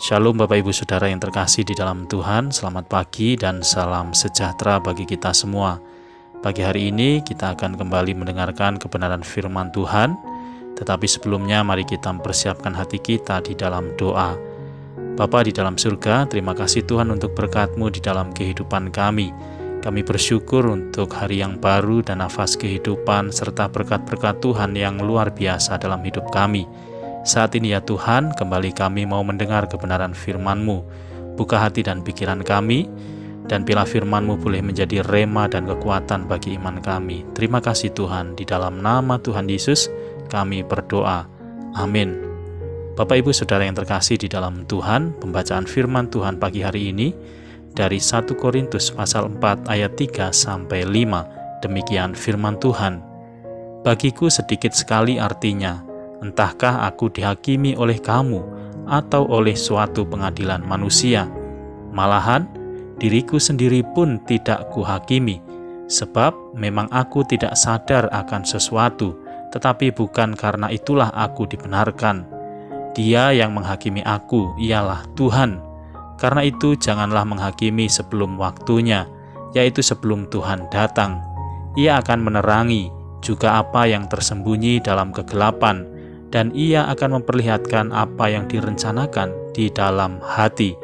Shalom Bapak Ibu Saudara yang terkasih di dalam Tuhan, selamat pagi dan salam sejahtera bagi kita semua. Pagi hari ini kita akan kembali mendengarkan kebenaran firman Tuhan, tetapi sebelumnya mari kita mempersiapkan hati kita di dalam doa. Bapa di dalam surga, terima kasih Tuhan untuk berkat-Mu di dalam kehidupan kami. Kami bersyukur untuk hari yang baru dan nafas kehidupan serta berkat-berkat Tuhan yang luar biasa dalam hidup kami. Saat ini ya Tuhan, kembali kami mau mendengar kebenaran firman-Mu. Buka hati dan pikiran kami, dan bila firman-Mu boleh menjadi rema dan kekuatan bagi iman kami. Terima kasih Tuhan, di dalam nama Tuhan Yesus kami berdoa. Amin. Bapak Ibu Saudara yang terkasih di dalam Tuhan, pembacaan firman Tuhan pagi hari ini dari 1 Korintus pasal 4 ayat 3 sampai 5. Demikian firman Tuhan. Bagiku sedikit sekali artinya, entahkah aku dihakimi oleh kamu atau oleh suatu pengadilan manusia. Malahan, diriku sendiri pun tidak kuhakimi, sebab memang aku tidak sadar akan sesuatu, tetapi bukan karena itulah aku dibenarkan. Dia yang menghakimi aku ialah Tuhan. Karena itu janganlah menghakimi sebelum waktunya, yaitu sebelum Tuhan datang. Ia akan menerangi juga apa yang tersembunyi dalam kegelapan, dan ia akan memperlihatkan apa yang direncanakan di dalam hati.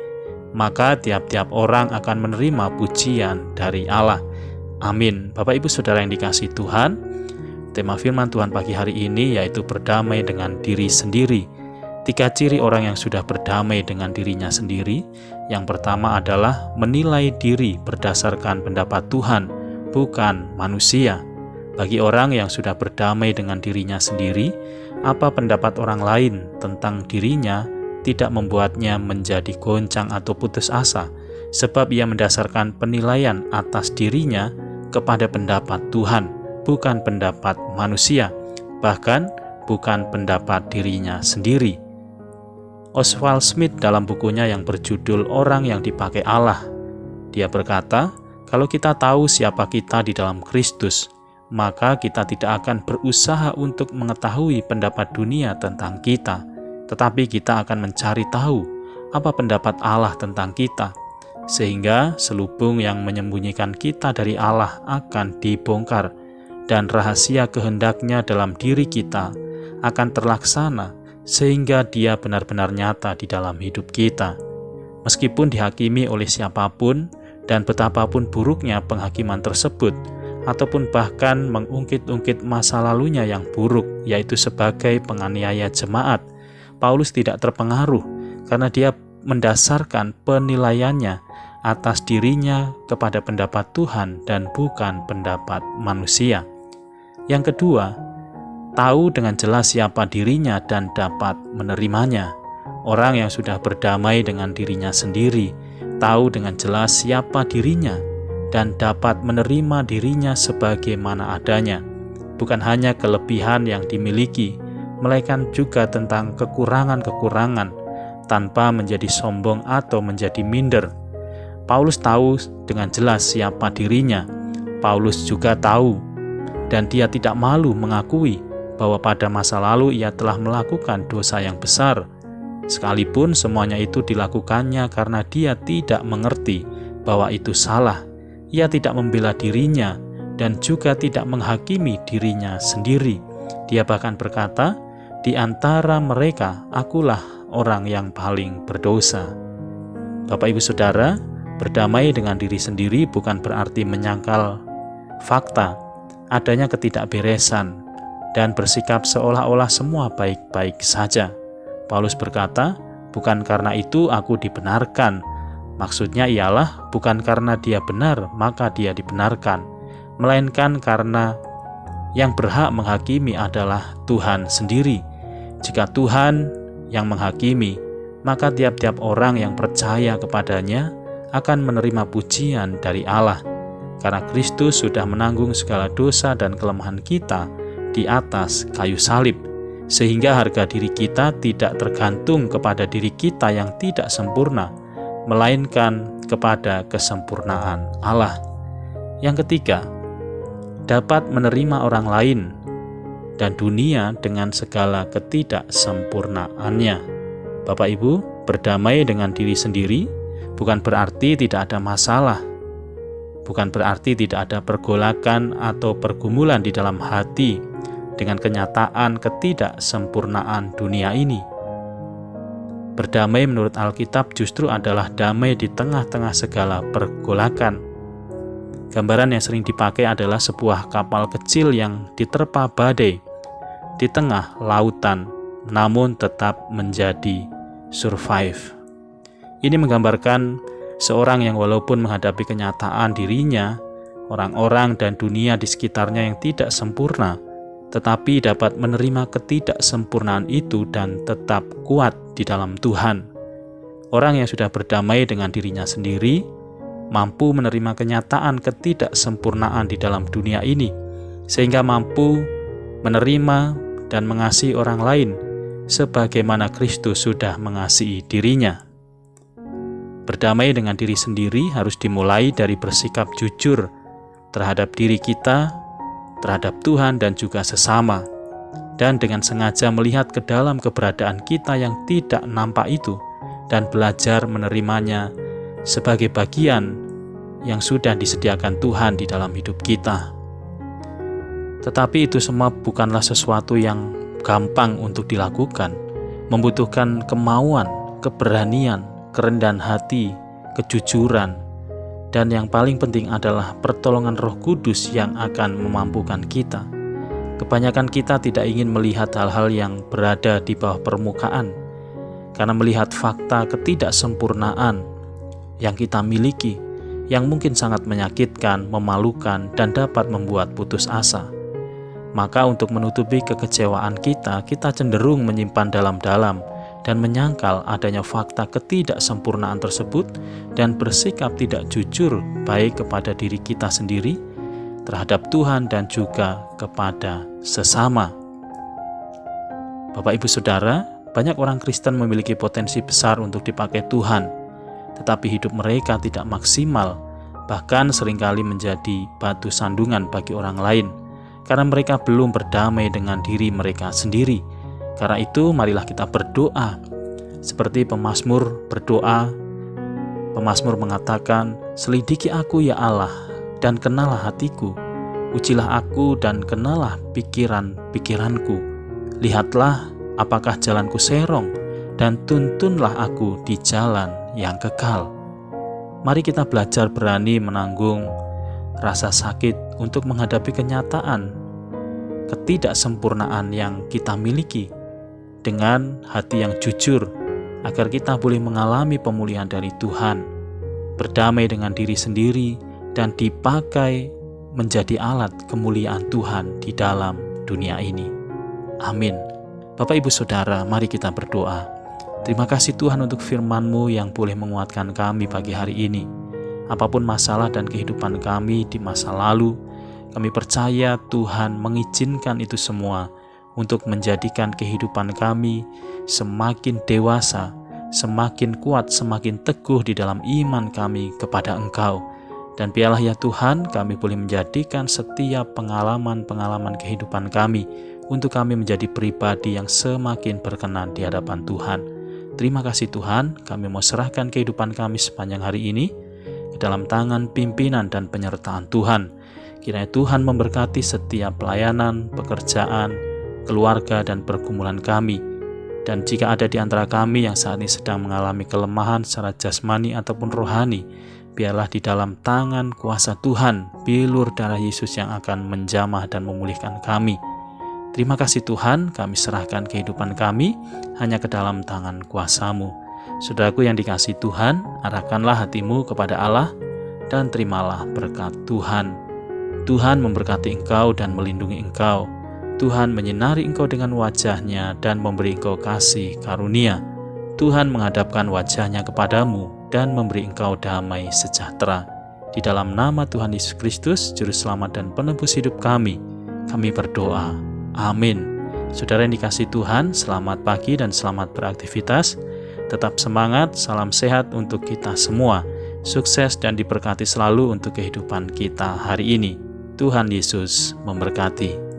Maka tiap-tiap orang akan menerima pujian dari Allah. Amin. Bapak Ibu Saudara yang dikasihi Tuhan, tema firman Tuhan pagi hari ini yaitu berdamai dengan diri sendiri. 3 ciri orang yang sudah berdamai dengan dirinya sendiri. Yang pertama adalah menilai diri berdasarkan pendapat Tuhan, bukan manusia. Bagi orang yang sudah berdamai dengan dirinya sendiri, apa pendapat orang lain tentang dirinya tidak membuatnya menjadi goncang atau putus asa, sebab ia mendasarkan penilaian atas dirinya kepada pendapat Tuhan, bukan pendapat manusia, bahkan bukan pendapat dirinya sendiri. Oswald Smith dalam bukunya yang berjudul Orang yang Dipakai Allah, dia berkata, kalau kita tahu siapa kita di dalam Kristus, maka kita tidak akan berusaha untuk mengetahui pendapat dunia tentang kita, tetapi kita akan mencari tahu apa pendapat Allah tentang kita, sehingga selubung yang menyembunyikan kita dari Allah akan dibongkar, dan rahasia kehendaknya dalam diri kita akan terlaksana, sehingga dia benar-benar nyata di dalam hidup kita. Meskipun dihakimi oleh siapapun, dan betapapun buruknya penghakiman tersebut, ataupun bahkan mengungkit-ungkit masa lalunya yang buruk, yaitu sebagai penganiaya jemaat, Paulus tidak terpengaruh karena dia mendasarkan penilaiannya atas dirinya kepada pendapat Tuhan dan bukan pendapat manusia. Yang kedua, tahu dengan jelas siapa dirinya dan dapat menerimanya. Orang yang sudah berdamai dengan dirinya sendiri, tahu dengan jelas siapa dirinya dan dapat menerima dirinya sebagaimana adanya. Bukan hanya kelebihan yang dimiliki, melainkan juga tentang kekurangan-kekurangan, tanpa menjadi sombong atau menjadi minder. Paulus tahu dengan jelas siapa dirinya. Paulus juga tahu, dan dia tidak malu mengakui bahwa pada masa lalu ia telah melakukan dosa yang besar, sekalipun semuanya itu dilakukannya karena dia tidak mengerti bahwa itu salah. Ia tidak membela dirinya dan juga tidak menghakimi dirinya sendiri. Dia bahkan berkata, di antara mereka akulah orang yang paling berdosa. Bapak Ibu Saudara, berdamai dengan diri sendiri bukan berarti menyangkal fakta adanya ketidakberesan dan bersikap seolah-olah semua baik-baik saja. Paulus berkata, bukan karena itu aku dibenarkan. Maksudnya ialah bukan karena dia benar maka dia dibenarkan, melainkan karena yang berhak menghakimi adalah Tuhan sendiri. Jika Tuhan yang menghakimi, maka tiap-tiap orang yang percaya kepadanya akan menerima pujian dari Allah, karena Kristus sudah menanggung segala dosa dan kelemahan kita di atas kayu salib, sehingga harga diri kita tidak tergantung kepada diri kita yang tidak sempurna, melainkan kepada kesempurnaan Allah. Yang ketiga, dapat menerima orang lain dan dunia dengan segala ketidaksempurnaannya. Bapak Ibu, Berdamai dengan diri sendiri bukan berarti tidak ada masalah, bukan berarti tidak ada pergolakan atau pergumulan di dalam hati dengan kenyataan ketidaksempurnaan dunia ini. Berdamai menurut Alkitab justru adalah damai di tengah-tengah segala pergolakan. Gambaran yang sering dipakai adalah sebuah kapal kecil yang diterpa badai di tengah lautan, namun tetap menjadi survive. Ini menggambarkan seorang yang walaupun menghadapi kenyataan dirinya, orang-orang dan dunia di sekitarnya yang tidak sempurna, tetapi dapat menerima ketidaksempurnaan itu dan tetap kuat di dalam Tuhan. Orang yang sudah berdamai dengan dirinya sendiri, mampu menerima kenyataan ketidaksempurnaan di dalam dunia ini, sehingga mampu menerima dan mengasihi orang lain, sebagaimana Kristus sudah mengasihi dirinya. Berdamai dengan diri sendiri harus dimulai dari bersikap jujur terhadap diri kita, terhadap Tuhan dan juga sesama, dan dengan sengaja melihat ke dalam keberadaan kita yang tidak nampak itu dan belajar menerimanya sebagai bagian yang sudah disediakan Tuhan di dalam hidup kita. Tetapi itu semua bukanlah sesuatu yang gampang untuk dilakukan, membutuhkan kemauan, keberanian, kerendahan hati, kejujuran, dan yang paling penting adalah pertolongan Roh Kudus yang akan memampukan kita. Kebanyakan kita tidak ingin melihat hal-hal yang berada di bawah permukaan, karena melihat fakta ketidaksempurnaan yang kita miliki, yang mungkin sangat menyakitkan, memalukan, dan dapat membuat putus asa. Maka untuk menutupi kekecewaan kita cenderung menyimpan dalam-dalam dan menyangkal adanya fakta ketidaksempurnaan tersebut dan bersikap tidak jujur baik kepada diri kita sendiri, terhadap Tuhan dan juga kepada sesama. Bapak Ibu Saudara, banyak orang Kristen memiliki potensi besar untuk dipakai Tuhan, tetapi hidup mereka tidak maksimal, bahkan seringkali menjadi batu sandungan bagi orang lain, karena mereka belum berdamai dengan diri mereka sendiri. Karena itu, marilah kita berdoa. Seperti pemazmur berdoa, pemazmur mengatakan, "Selidiki aku ya Allah, dan kenalah hatiku. Ujilah aku dan kenalah pikiran-pikiranku. Lihatlah apakah jalanku serong, dan tuntunlah aku di jalan yang kekal." Mari kita belajar berani menanggung rasa sakit untuk menghadapi kenyataan ketidaksempurnaan yang kita miliki dengan hati yang jujur, agar kita boleh mengalami pemulihan dari Tuhan, berdamai dengan diri sendiri, dan dipakai menjadi alat kemuliaan Tuhan di dalam dunia ini. Amin. Bapak Ibu Saudara, mari kita berdoa. Terima kasih Tuhan untuk firman-Mu yang boleh menguatkan kami pagi hari ini. Apapun masalah dan kehidupan kami di masa lalu, kami percaya Tuhan mengizinkan itu semua untuk menjadikan kehidupan kami semakin dewasa, semakin kuat, semakin teguh di dalam iman kami kepada Engkau. Dan biarlah ya Tuhan, kami boleh menjadikan setiap pengalaman-pengalaman kehidupan kami untuk kami menjadi pribadi yang semakin berkenan di hadapan Tuhan. Terima kasih Tuhan, kami mau serahkan kehidupan kami sepanjang hari ini ke dalam tangan pimpinan dan penyertaan Tuhan. Kiranya Tuhan memberkati setiap pelayanan, pekerjaan, keluarga, dan pergumulan kami. Dan jika ada di antara kami yang saat ini sedang mengalami kelemahan secara jasmani ataupun rohani, biarlah di dalam tangan kuasa Tuhan, bilur darah Yesus yang akan menjamah dan memulihkan kami. Terima kasih Tuhan, kami serahkan kehidupan kami hanya ke dalam tangan kuasa-Mu. Saudaraku yang dikasihi Tuhan, arahkanlah hatimu kepada Allah dan terimalah berkat Tuhan. Tuhan memberkati engkau dan melindungi engkau. Tuhan menyinari engkau dengan wajah-Nya dan memberi engkau kasih karunia. Tuhan menghadapkan wajah-Nya kepadamu dan memberi engkau damai sejahtera. Di dalam nama Tuhan Yesus Kristus, Juru Selamat dan Penebus hidup kami berdoa. Amin. Saudara yang dikasihi Tuhan, selamat pagi dan selamat beraktivitas. Tetap semangat, salam sehat untuk kita semua. Sukses dan diberkati selalu untuk kehidupan kita hari ini. Tuhan Yesus memberkati.